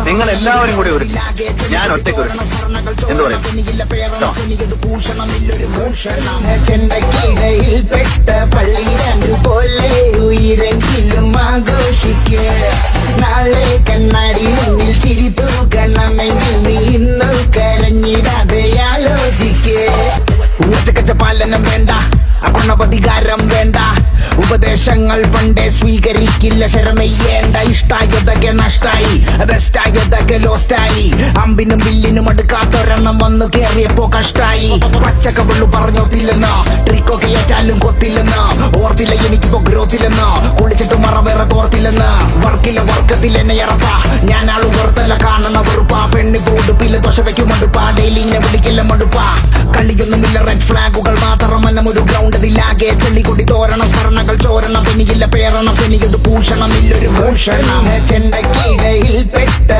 നിങ്ങൾ എല്ലാവരും കൂടി ഒരു ഞാൻ ഒറ്റയ്ക്ക് ഒരു എന്ത് പറയും ചെണ്ടക്കിടയിൽ പെട്ട പള്ളിരണ്ടു പോലെ ഉയരെങ്കിലും ആഘോഷിക്കുക നാളെ കണ്ണാടി മുന്നിൽ ചിരി തൂക്കണമെങ്കിൽ നീ ഇന്നു കരഞ്ഞിടാതെ ആലോചിക്കേ ഊർജക്കച്ച പാലനം വേണ്ട അഗുണപധികാരം വേണ്ട ഉപദേശങ്ങൾ പണ്ടേ സ്വീകരിക്കില്ല ശരമെയ്യേണ്ട ഇഷ്ടായതൊക്കെ നഷ്ടായി ബെസ്റ്റായതൊക്കെ ലോസ്റ്റായി അമ്പിനും വില്ലിനും അടുക്കാത്തൊരെണ്ണം വന്നു കേറിയപ്പോ കഷ്ടായി പച്ചക്കവള്ളു പറഞ്ഞോത്തില്ലെന്ന് ട്രിക്കൊക്കെ ഏറ്റാലും കൊത്തില്ലെന്ന് ഓർത്തില്ല എനിക്കിപ്പോ ഗ്രോത്തില്ലെന്ന് കുളിച്ചിട്ട് മറ വേറെ തോർത്തില്ലെന്ന് വർക്കില്ല വർക്കത്തിൽ എന്നെ ഇറപ്പാ ഞാൻ ആള് വെറുത്തല്ല കാണണ വെറുപ്പാ പെണ്ണി പോടുപ്പില്ല ദോശ വയ്ക്കും മടുപ്പാ ഡെയിലി ഇങ്ങനെ വിളിക്കില്ല മടുപ്പാ കളിയൊന്നുമില്ല റെഡ് ഫ്ലാഗുകൾ മാത്രമല്ല ഒരു ഗ്രൗണ്ടിലാകെ ചെള്ളിക്കൊടി തോരണം സ്മരണകൾ ചോരണം പെനിയില്ല പേരണം പെനിയത് ഭൂഷണം ഇല്ലൊരു ഭൂഷണം ചെണ്ടക്കിടയിൽ പെട്ട